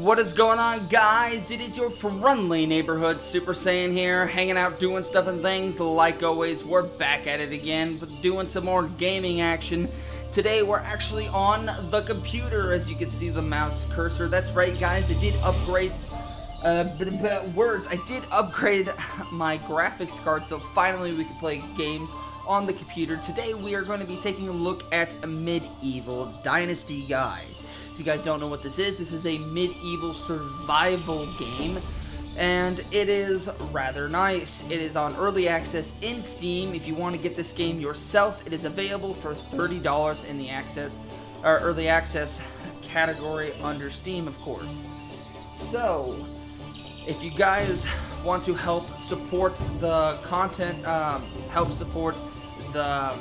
What is going on, guys? It is your friendly neighborhood Super Saiyan here, hanging out, doing stuff and things. Like always, we're back at it again, but doing some more gaming action. Today, we're actually on the computer, as you can see the mouse cursor. That's right, guys, I did upgrade, I did upgrade my graphics card, so finally we can play games on the computer. Today we are going to be taking a look at Medieval Dynasty, guys. If you guys don't know what this is a medieval survival game, and it is rather nice. It is on early access in Steam. If you want to get this game yourself, it is available for $30 in the early access category under Steam, of course. So if you guys want to help support the content, help support the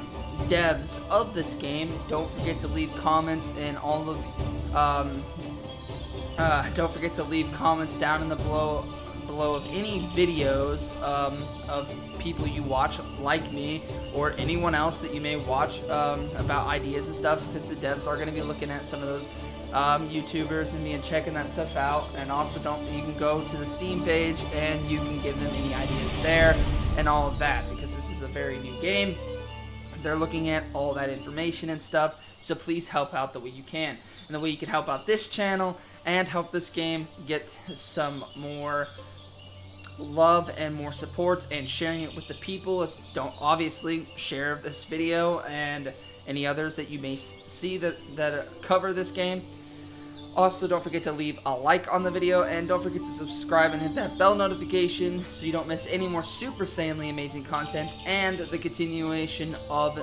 devs of this game, don't forget to leave comments in all of don't forget to leave comments down in the below of any videos of people you watch, like me or anyone else that you may watch, about ideas and stuff, because the devs are going to be looking at some of those YouTubers and checking that stuff out. And also you can go to the Steam page and you can give them any ideas there and all of that, because this is a very new game. They're looking at all that information and stuff, so please help out the way you can. And the way you can help out this channel and help this game get some more love and more support, and sharing it with the people. Don't obviously share this video and any others that you may see that cover this game. Also, don't forget to leave a like on the video, and don't forget to subscribe and hit that bell notification so you don't miss any more Super Saiyanly amazing content and the continuation of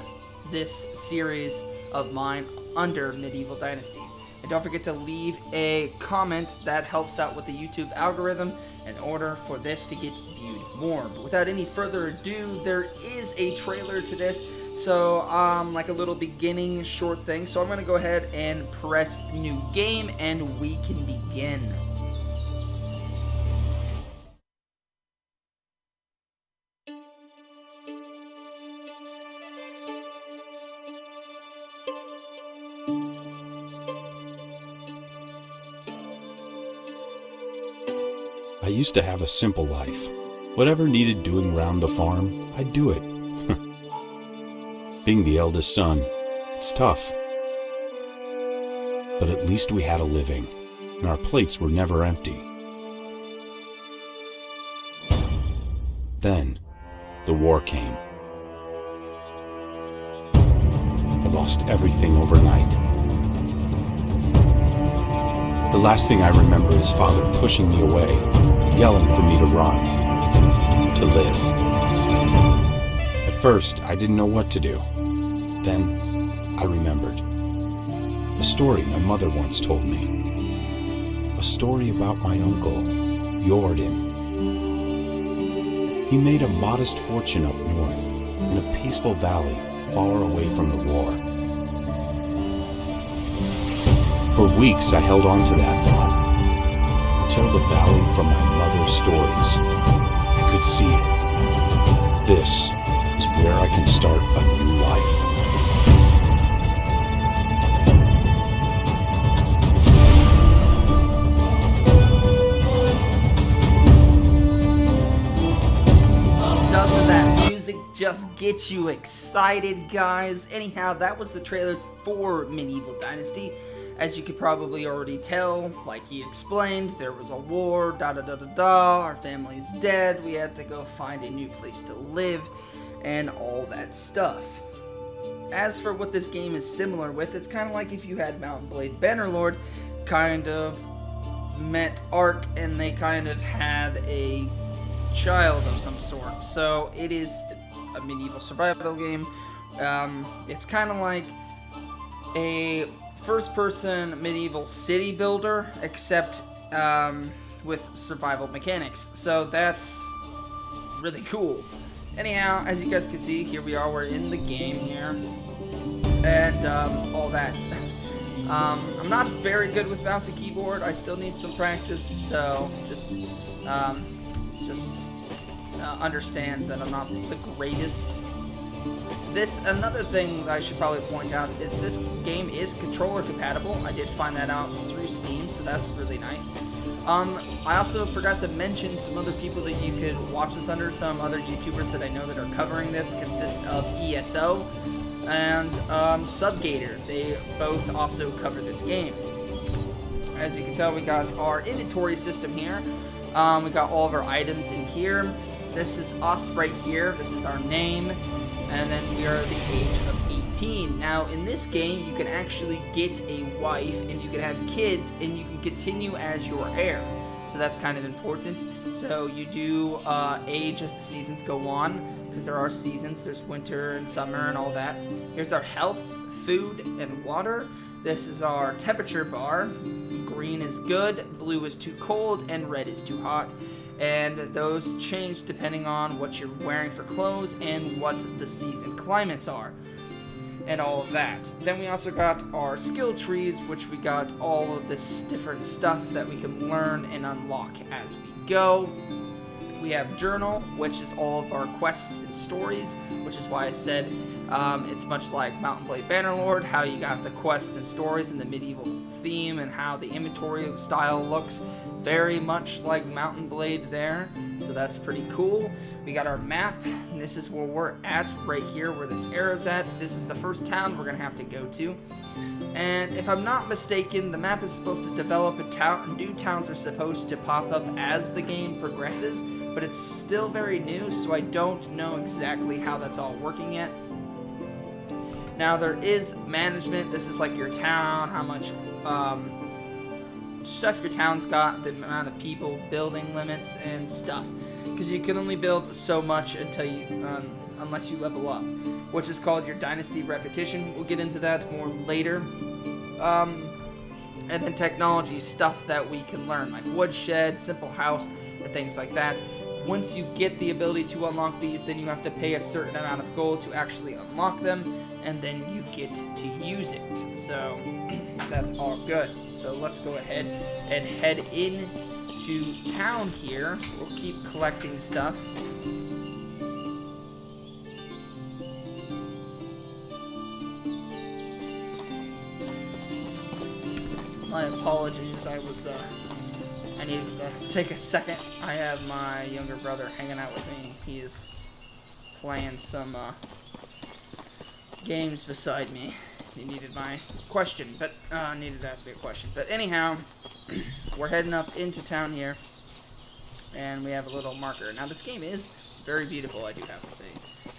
this series of mine under Medieval Dynasty. And don't forget to leave a comment. That helps out with the YouTube algorithm in order for this to get viewed more. But without any further ado, there is a trailer to this. So, like a little beginning short thing. So I'm going to go ahead and press new game and we can begin. I used to have a simple life. Whatever needed doing round the farm, I'd do it. Being the eldest son, it's tough. But at least we had a living, and our plates were never empty. Then, the war came. I lost everything overnight. The last thing I remember is Father pushing me away, yelling for me to run, to live. At first, I didn't know what to do. Then, I remembered. A story my mother once told me. A story about my uncle, Jordan. He made a modest fortune up north, in a peaceful valley far away from the war. For weeks, I held on to that thought, until the valley from my mother's stories. I could see it. This is where I can start a new life. Doesn't that music just get you excited, guys? Anyhow, that was the trailer for Medieval Dynasty. As you could probably already tell, like he explained, there was a war, our family's dead, we had to go find a new place to live, and all that stuff. As for what this game is similar with, it's kind of like if you had Mount and Blade Bannerlord kind of met Ark, and they kind of had a child of some sort. So it is a medieval survival game. It's kind of like a first-person medieval city builder, except with survival mechanics. So that's really cool. Anyhow, as you guys can see, here we are. We're in the game here, and all that. I'm not very good with mouse and keyboard. I still need some practice. So just understand that I'm not the greatest. Another thing that I should probably point out is this game is controller compatible. I did find that out through Steam, so that's really nice. I also forgot to mention some other people that you could watch this under. Some other YouTubers that I know that are covering this consist of ESO and Subgator. They both also cover this game. As you can tell, we got our inventory system here. We got all of our items in here. This is us right here. This is our name. And then we are the age of 18. Now, in this game, you can actually get a wife, and you can have kids, and you can continue as your heir. So that's kind of important. So you do age as the seasons go on, because there are seasons. There's winter and summer and all that. Here's our health, food, and water. This is our temperature bar. Green is good, blue is too cold, and red is too hot. And those change depending on what you're wearing for clothes and what the season climates are, and all of that. Then we also got our skill trees, which we got all of this different stuff that we can learn and unlock as we go. We have journal, which is all of our quests and stories, which is why I said it's much like Mount & Blade Bannerlord, how you got the quests and stories and the medieval theme and how the inventory style looks very much like Mount & Blade there, so that's pretty cool. We got our map, and this is where we're at right here, where this arrow's at. This is the first town we're gonna have to go to. And if I'm not mistaken, the map is supposed to develop a town. New towns are supposed to pop up as the game progresses, but it's still very new, so I don't know exactly how that's all working yet. Now, there is management. This is like your town, how much stuff your town's got, the amount of people, building limits, and stuff. Because you can only build so much until you, unless you level up, which is called your Dynasty repetition. We'll get into that more later. And then technology, stuff that we can learn, like woodshed, simple house, and things like that. Once you get the ability to unlock these, then you have to pay a certain amount of gold to actually unlock them, and then you get to use it. So that's all good. So let's go ahead and head in to town here. We'll keep collecting stuff. My apologies, I needed to take a second. I have my younger brother hanging out with me. He is playing some games beside me. He needed my question, but needed to ask me a question. But anyhow, we're heading up into town here, and we have a little marker. Now, this game is very beautiful, I do have to say.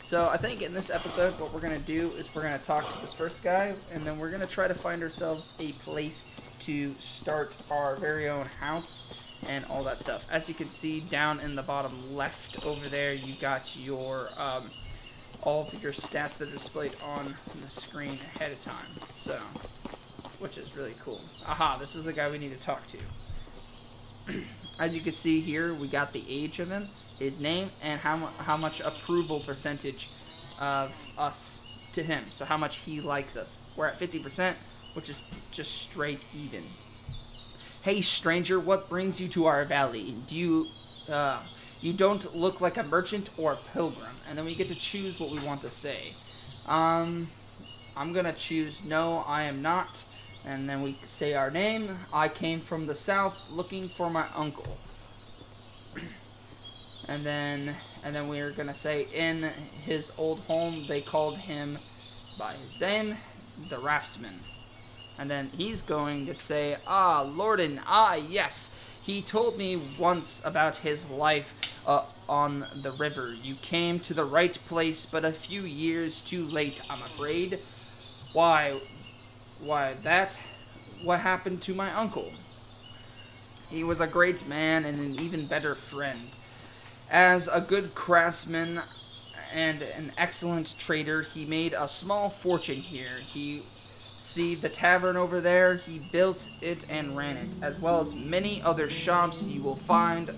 So I think in this episode, what we're going to do is we're going to talk to this first guy, and then we're going to try to find ourselves a place to start our very own house and all that stuff. As you can see down in the bottom left over there, you got your all of your stats that are displayed on the screen ahead of time. So, which is really cool. Aha, this is the guy we need to talk to. As you can see here, we got the age of him, his name, and how much approval percentage of us to him. So how much he likes us. We're at 50%, which is just straight even. Hey stranger, what brings you to our valley? You don't look like a merchant or a pilgrim. And then we get to choose what we want to say. I'm gonna choose no, I am not. And then we say our name. I came from the south looking for my uncle. and then we're gonna say in his old home they called him by his name, the raftsman. And then he's going to say, ah, Lorden, ah, yes. He told me once about his life on the river. You came to the right place, but a few years too late, I'm afraid. Why, what happened to my uncle? He was a great man and an even better friend. As a good craftsman and an excellent trader, he made a small fortune here. See the tavern over there? He built it and ran it, as well as many other shops you will find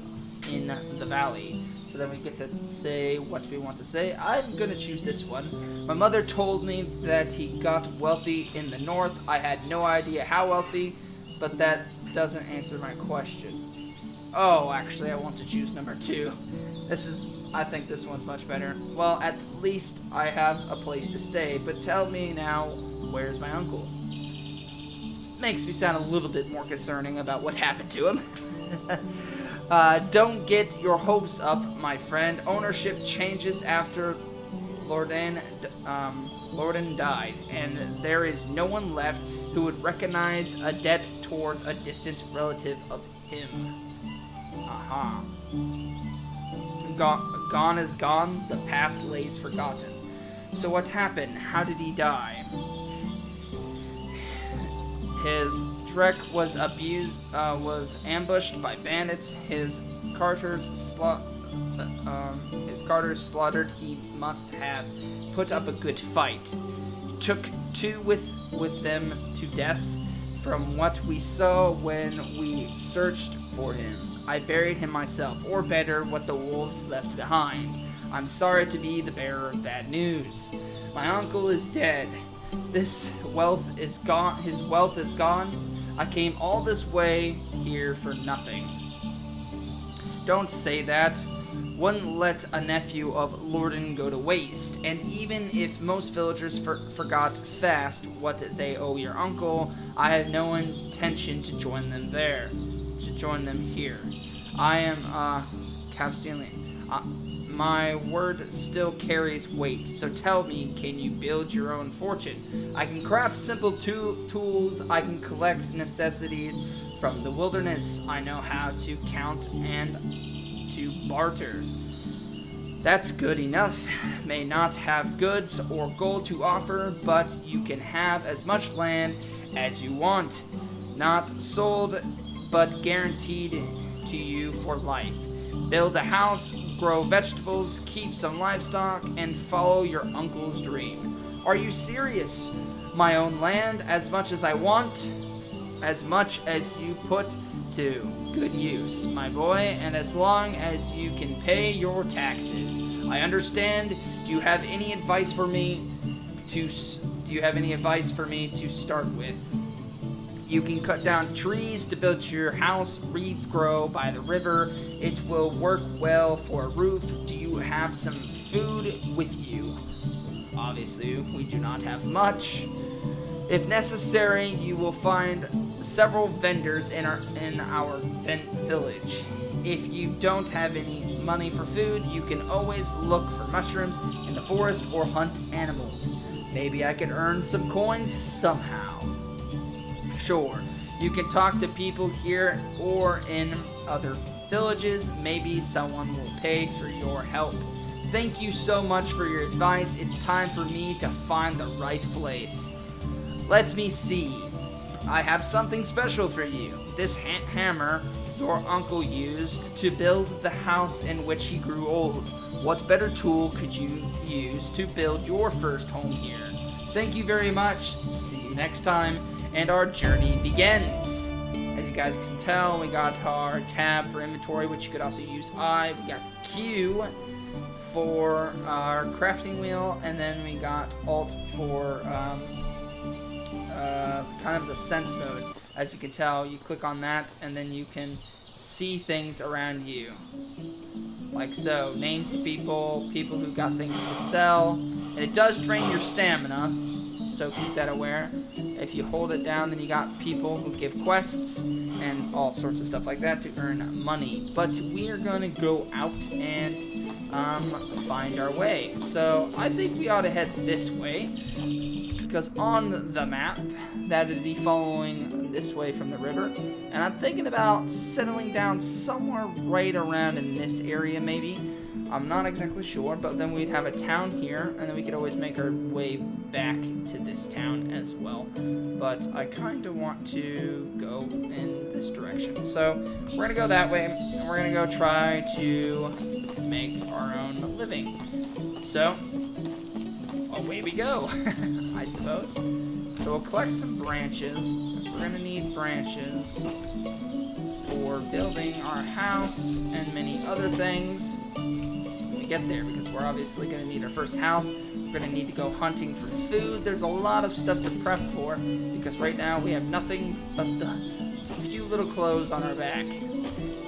in the valley. So then we get to say what we want to say. I'm gonna choose this one. My mother told me that he got wealthy in the north. I had no idea how wealthy, but that doesn't answer my question. Oh, actually, I want to choose number 2. I think this one's much better. Well, at least I have a place to stay, but tell me now, where's my uncle? This makes me sound a little bit more concerning about what happened to him. Don't get your hopes up, my friend. Ownership changes after Lorden died, and there is no one left who would recognize a debt towards a distant relative of him. Aha. Gone is gone, the past lays forgotten. So what happened? How did he die? His Drek was ambushed by bandits. His carters slaughtered. He must have put up a good fight. Took two with them to death. From what we saw when we searched for him, I buried him myself, or better, what the wolves left behind. I'm sorry to be the bearer of bad news. My uncle is dead. His wealth is gone. I came all this way here for nothing. Don't say that. Wouldn't let a nephew of Lorden go to waste. And even if most villagers forgot fast what they owe your uncle, I have no intention to join them here. I am Castilian. My word still carries weight, so tell me, can you build your own fortune? I can craft simple tools, I can collect necessities from the wilderness, I know how to count and to barter. That's good enough. May not have goods or gold to offer, but you can have as much land as you want. Not sold, but guaranteed to you for life. Build a house, grow vegetables, keep some livestock, and follow your uncle's dream. Are you serious? My own land, as much as I want, as much as you put to good use, my boy, and as long as you can pay your taxes. I understand. Do you have any advice for me to start with? You can cut down trees to build your house. Reeds grow by the river. It will work well for a roof. Do you have some food with you? Obviously, we do not have much. If necessary, you will find several vendors in our village. If you don't have any money for food, you can always look for mushrooms in the forest or hunt animals. Maybe I could earn some coins somehow. Sure, you can talk to people here or in other villages. Maybe someone will pay for your help. Thank you so much for your advice. It's time for me to find the right place. Let me see. I have something special for you. This hammer your uncle used to build the house in which he grew old. What better tool could you use to build your first home here? Thank you very much. See you next time. And our journey begins. As you guys can tell, we got our tab for inventory, which you could also use I. We got Q for our crafting wheel, and then we got Alt for kind of the sense mode. As you can tell, you click on that, and then you can see things around you. Like so, names of people, people who got things to sell, and it does drain your stamina, so keep that aware. If you hold it down, then you got people who give quests and all sorts of stuff like that to earn money. But we are going to go out and find our way. So I think we ought to head this way, because on the map, that would be following this way from the river. And I'm thinking about settling down somewhere right around in this area, maybe. I'm not exactly sure, but then we'd have a town here, and then we could always make our way back to this town as well. But I kind of want to go in this direction. So we're going to go that way, and we're going to go try to make our own living. So, away we go, I suppose. So we'll collect some branches, because we're going to need branches for building our house and many other things when we get there, because we're obviously going to need our first house. We're going to need to go hunting for food. There's a lot of stuff to prep for, because right now we have nothing but the few little clothes on our back.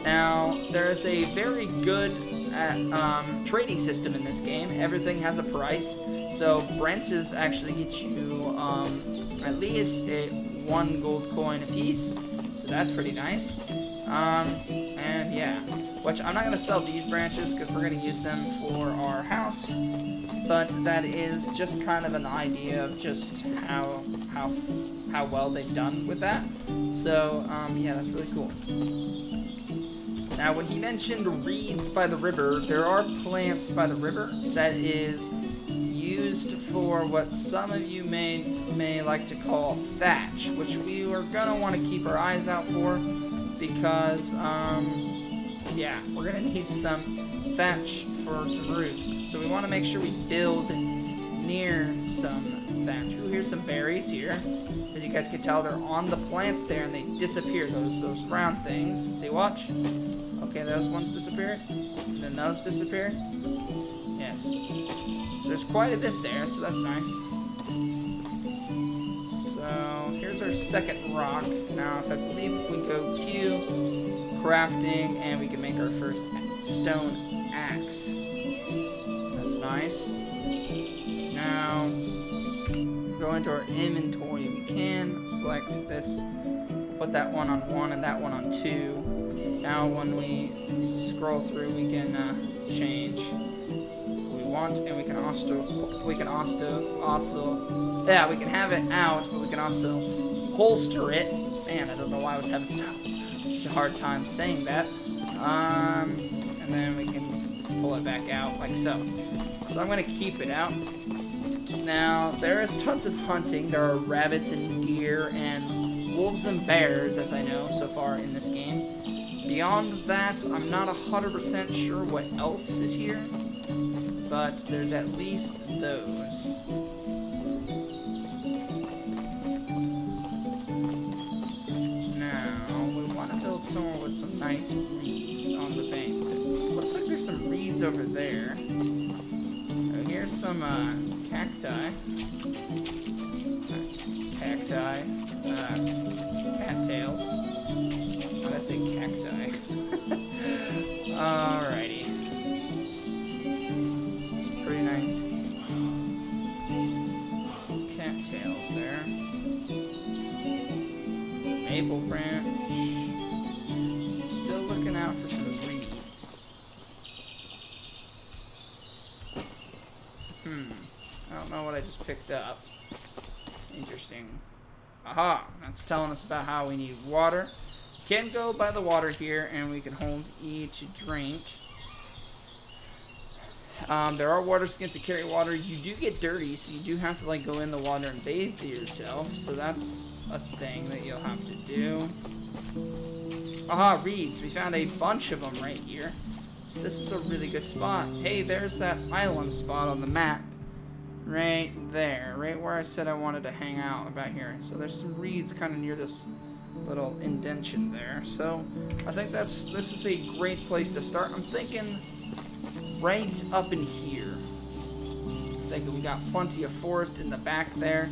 Now, there's a very good trading system in this game. Everything has a price, so branches actually get you at least 1 gold coin a piece, so that's pretty nice. And yeah, which I'm not going to sell these branches because we're going to use them for our house, but that is just kind of an idea of just how well they've done with that. So, yeah, that's really cool. Now, when he mentioned reeds by the river, there are plants by the river that is used for what some of you may like to call thatch, which we are gonna want to keep our eyes out for because, yeah, we're gonna need some thatch for some roofs. So we want to make sure we build near some thatch. Ooh, here's some berries here. As you guys can tell, they're on the plants there and they disappear. Those round things. See, watch. Okay, those ones disappeared. And then those disappeared. Yes. So there's quite a bit there, so that's nice. So here's our second rock. Now, if I believe if we go Q, crafting, and we can make our first stone axe. That's nice. Now, go into our inventory. We can select this, put that one on 1 and that one on 2. Now, when we scroll through, we can change what we want, and we can have it out, but we can also holster it. Man, I don't know why I was having such a hard time saying that. And then we can pull it back out like so. So I'm going to keep it out. Now, there is tons of hunting. There are rabbits and deer and wolves and bears, as I know so far in this game. Beyond that, I'm not 100% sure what else is here, but there's at least those. Now, we want to build somewhere with some nice reeds on the bank. Looks like there's some reeds over there. Oh, here's some cacti. Cattails. Why did I say cacti? Alrighty. It's pretty nice. Cattails there. Maple branch. Still looking out for some reeds. I don't know what I just picked up. Interesting. Aha! That's telling us about how we need water. Can go by the water here, and we can hold each drink. There are water skins that carry water. You do get dirty, so you do have to like go in the water and bathe yourself. So that's a thing that you'll have to do. Aha, reeds. We found a bunch of them right here. So this is a really good spot. Hey, there's that island spot on the map. Right there. Right where I said I wanted to hang out, about here. So there's some reeds kind of near this little indention there. So I think this is a great place to start. I'm thinking right up in here. Thinking we got plenty of forest in the back there.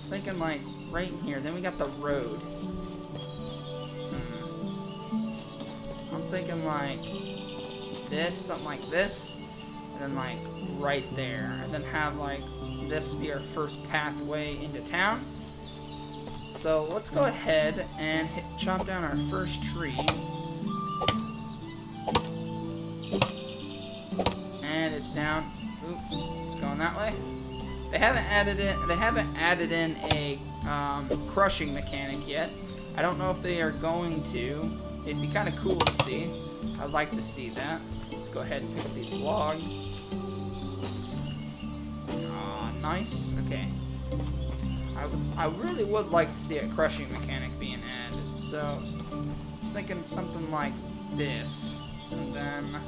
Thinking like right in here. Then we got the road. I'm thinking like this, something like this, and then like right there, and then have like this be our first pathway into town. So let's go ahead and chop down our first tree. And it's down. Oops, it's going that way. They haven't added in a crushing mechanic yet. I don't know if they are going to. It'd be kind of cool to see. I'd like to see that. Let's go ahead and pick up these logs. Nice. Okay. I really would like to see a crushing mechanic being added. So I was thinking something like this, and then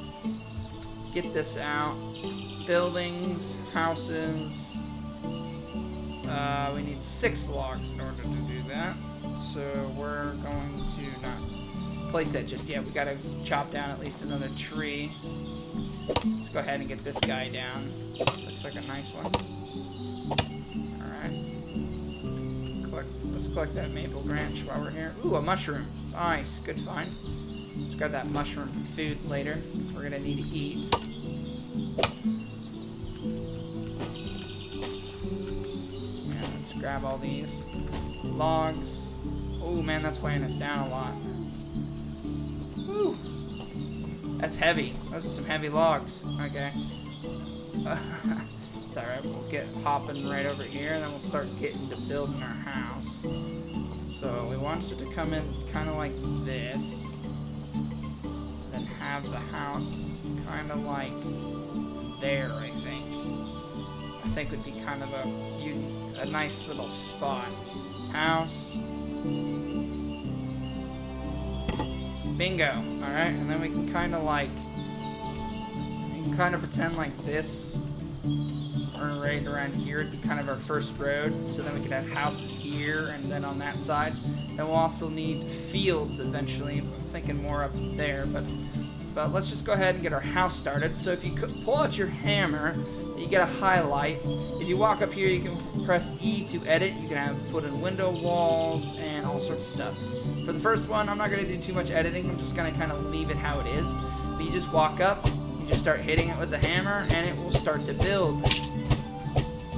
get this out. Buildings, houses. We need 6 logs in order to do that. So we're going to not place that just yet. We gotta chop down at least another tree. Let's go ahead and get this guy down. Looks like a nice one. Let's collect that maple branch while we're here. Ooh, a mushroom. Nice. Good find. Let's grab that mushroom for food later, because we're going to need to eat. Yeah, let's grab all these logs. Oh, man, that's weighing us down a lot. Whew. That's heavy. Those are some heavy logs. Okay. It's alright. We'll get hopping right over here, and then we'll start getting to building our house. So we want it to come in kind of like this. Then have the house kind of like there, I think. I think would be kind of a nice little spot. House. Bingo. Alright, and then we can kind of like, pretend like this, or right around here would be kind of our first road. So then we could have houses here, and then on that side. Then we'll also need fields eventually. I'm thinking more up there, but let's just go ahead and get our house started. So if you pull out your hammer, you get a highlight. If you walk up here, you can press E to edit. You can put in window walls and all sorts of stuff. For the first one, I'm not going to do too much editing. I'm just going to kind of leave it how it is. But you just walk up, you just start hitting it with the hammer, and it will start to build.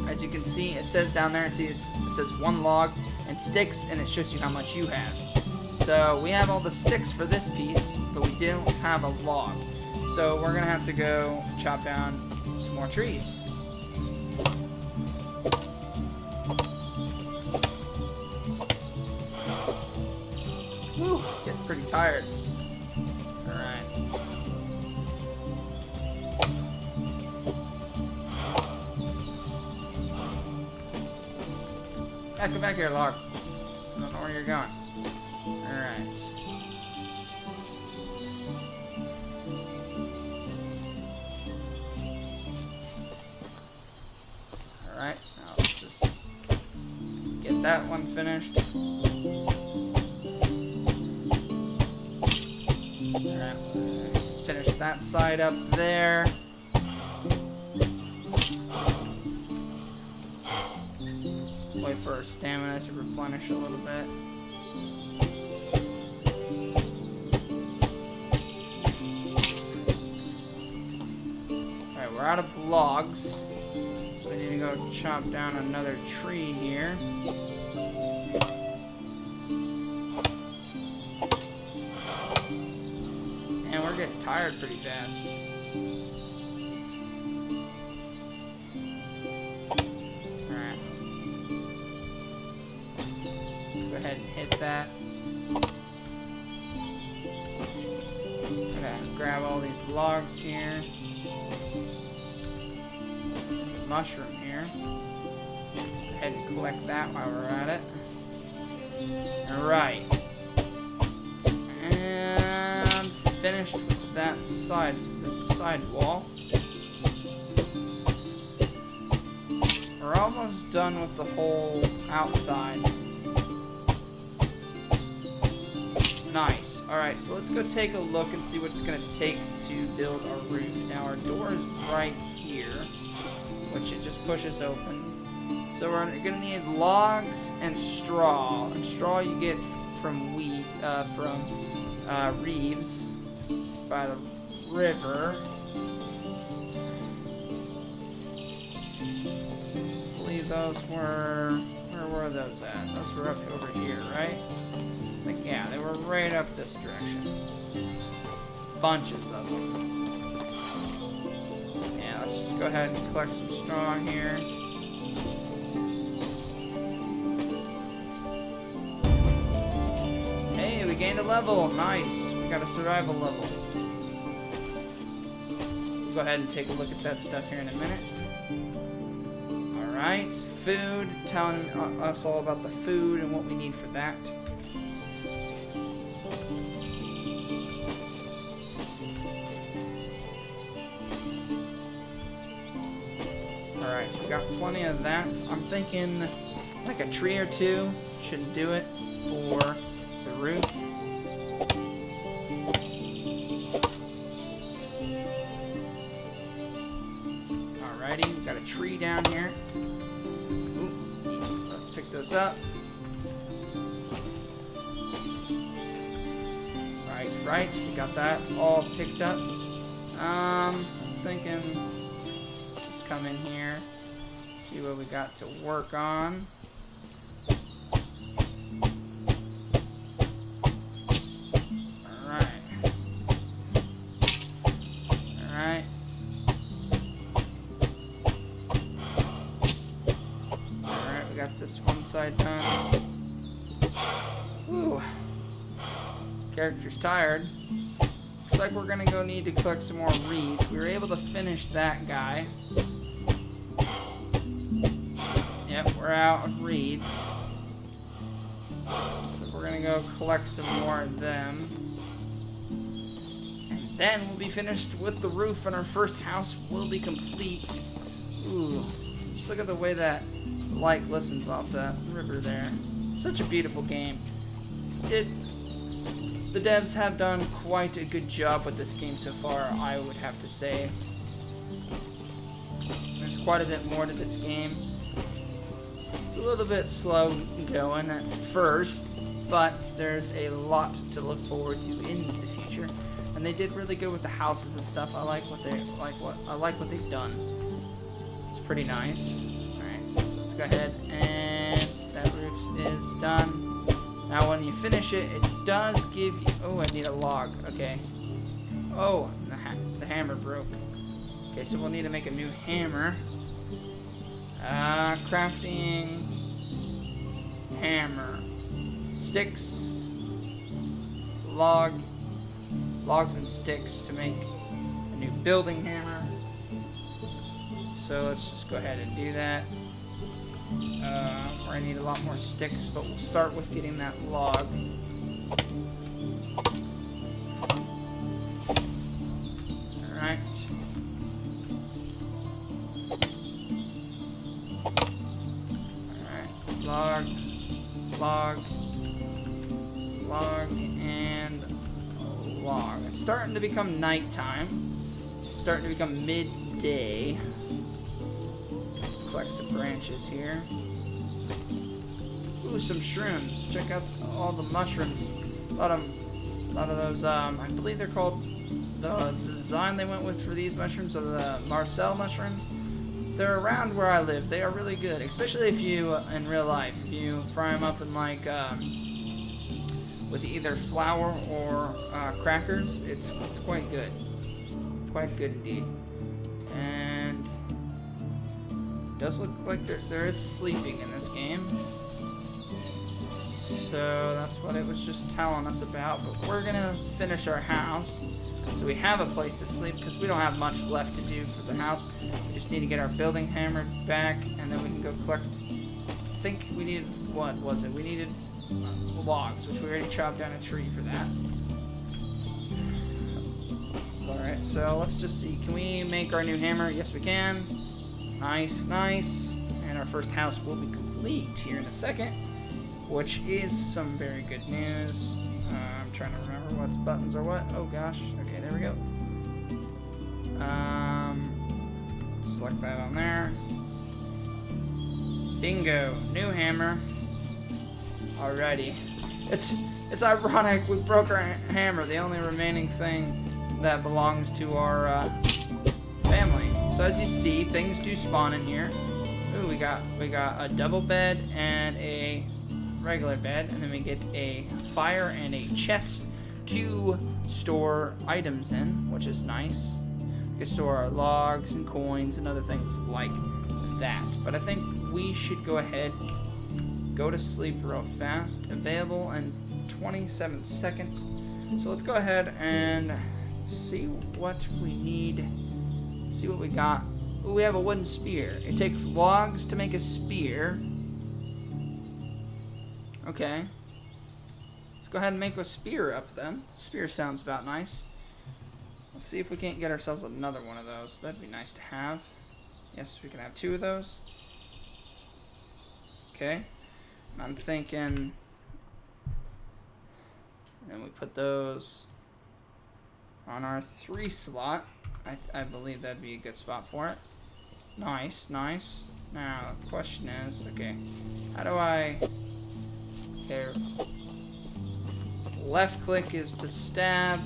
As you can see, it says down there, it says 1 log and sticks, and it shows you how much you have. So we have all the sticks for this piece, but we don't have a log. So we're going to have to go chop down some more trees. Whew, getting pretty tired. Alright. Come back here, log. I don't know where you're going. Alright. Alright, now let's just get that one finished. Alright, finish that side up there. Wait for our stamina to replenish a little bit. Alright, we're out of logs. So we need to go chop down another tree here. And we're getting tired pretty fast. Alright. Go ahead and hit that. Okay, grab all these logs here. Mushroom here. Go ahead and collect that while we're at it. Alright. And finished with that side, this side wall. We're almost done with the whole outside. Nice. Alright, so let's go take a look and see what it's going to take to build our roof. Now our door is right here, which it just pushes open. So we're going to need logs and straw. And straw you get from Reeves by the river. I believe those were, where were those at? Those were up over here, right? I think, yeah, they were right up this direction. Bunches of them. Yeah, let's just go ahead and collect some straw here. Hey, we gained a level. Nice. We got a survival level. We'll go ahead and take a look at that stuff here in a minute. Alright, food. Telling us all about the food and what we need for that. Alright, so we got plenty of that. I'm thinking like a tree or two should do it for the roof. Alrighty, we got a tree down here. Ooh, let's pick those up. Right, we got that all picked up. I'm thinking let's just come in here, see what we got to work on. Alright. side done. Ooh. Character's tired. Looks like we're gonna go need to collect some more reeds. We were able to finish that guy. Yep, we're out of reeds. So we're gonna go collect some more of them. And then we'll be finished with the roof and our first house will be complete. Ooh, just look at the way that light glistens off that river there. Such a beautiful game. The devs have done quite a good job with this game so far, I would have to say. There's quite a bit more to this game. It's a little bit slow going at first, but there's a lot to look forward to in the future. And they did really good with the houses and stuff. I like what they've done. It's pretty nice. Alright, so let's go ahead and that roof is done. Now when you finish it, it does give you... Oh, I need a log. Okay. Oh, the hammer broke. Okay, so we'll need to make a new hammer. Crafting... Hammer. Sticks. Logs and sticks to make a new building hammer. So let's just go ahead and do that. I need a lot more sticks, but we'll start with getting that log. Alright. Alright. Log, and log. It's starting to become nighttime. It's starting to become midday. Let's collect some branches here. Ooh, some shrooms. Check out all the mushrooms. A lot of those, I believe they're called, the design they went with for these mushrooms are the Marcel mushrooms. They're around where I live. They are really good, especially if you, in real life, if you fry them up in like, with either flour or crackers, it's quite good. Quite good indeed. And it does look like there is sleeping in this game. So that's what it was just telling us about. But we're gonna finish our house. So we have a place to sleep because we don't have much left to do for the house. We just need to get our building hammer back and then we can go collect. I think we needed, what was it? We needed logs, which we already chopped down a tree for that. Alright, so let's just see. Can we make our new hammer? Yes, we can. Nice, nice. And our first house will be complete here in a second, which is some very good news. I'm trying to remember what buttons are what. Oh gosh. Okay, there we go. Select that on there. Bingo. New hammer. Alrighty. It's ironic we broke our hammer, the only remaining thing that belongs to our family. So as you see, things do spawn in here. Ooh, we got a double bed and a regular bed, and then we get a fire and a chest to store items in, which is nice. We can store our logs and coins and other things like that. But I think we should go ahead, go to sleep real fast. Available in 27 seconds. So let's go ahead and see what we need. See what we got. Ooh, we have a wooden spear. It takes logs to make a spear. Okay. Let's go ahead and make a spear up then. Spear sounds about nice. Let's see if we can't get ourselves another one of those. That'd be nice to have. Yes, we can have 2 of those. Okay. And I'm thinking... And we put those on our 3 slot. I believe that'd be a good spot for it. Nice, nice. Now, the question is, okay, how do I... There. Left click is to stab.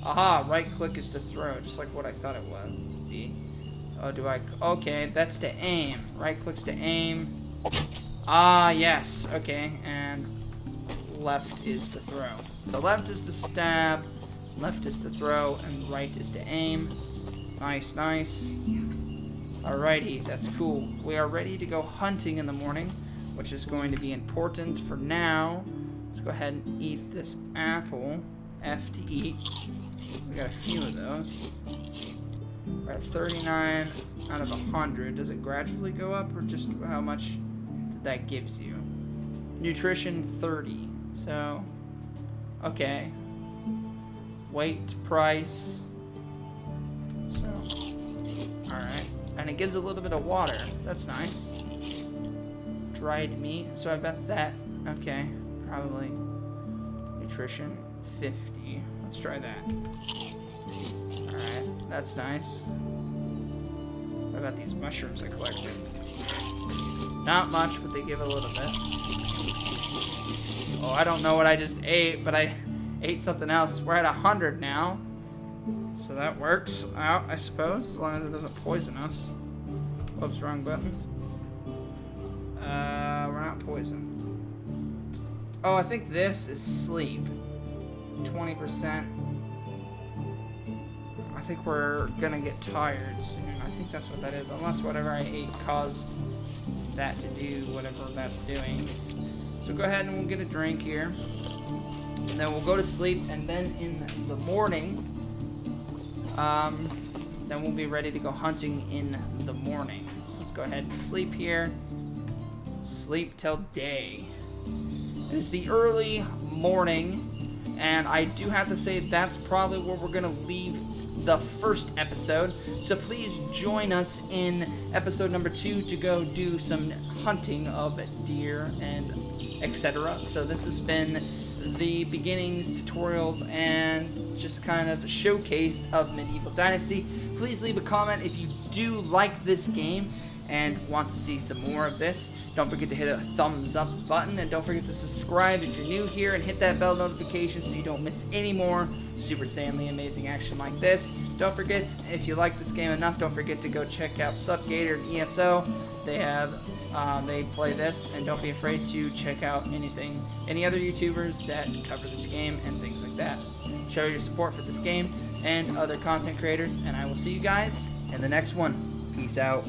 Aha, right click is to throw, just like what I thought it would be. Oh, do I... Okay, that's to aim. Right click's to aim. Ah, yes. Okay, and left is to throw. So left is to stab, left is to throw, and right is to aim. Nice, nice. Alrighty, that's cool. We are ready to go hunting in the morning. which is going to be important for now. Let's go ahead and eat this apple. F to eat. We got a few of those. We're at 39 out of 100. Does it gradually go up, or just how much that gives you? Nutrition 30. So, okay. Weight, price. So, alright. And it gives a little bit of water. That's nice. Dried meat. So I bet that, okay, probably nutrition 50. Let's try that. Alright, that's nice. What about these mushrooms I collected? Not much, but they give a little bit. Oh, I don't know what I just ate, but I ate something else. We're at 100 now. So that works out, I suppose, as long as it doesn't poison us. Whoops, wrong button. We're not poisoned. Oh, I think this is sleep. 20%. I think we're gonna get tired soon. I think that's what that is. Unless whatever I ate caused that to do whatever that's doing. So go ahead and we'll get a drink here. And then we'll go to sleep. And then in the morning, then we'll be ready to go hunting in the morning. So let's go ahead and sleep here. Sleep till day. It is the early morning, and I do have to say that's probably where we're going to leave the first episode. So please join us in episode number 2 to go do some hunting of deer and etc. So this has been the beginnings, tutorials, and just kind of showcased of Medieval Dynasty. Please leave a comment if you do like this game and want to see some more of this. Don't forget to hit a thumbs up button, and don't forget to subscribe if you're new here, and hit that bell notification so you don't miss any more super insanely amazing action like this. Don't forget, if you like this game enough, don't forget to go check out Subgator and ESO. They play this, and don't be afraid to check out any other YouTubers that cover this game and things like that. Show your support for this game and other content creators, and I will see you guys in the next one. Peace out.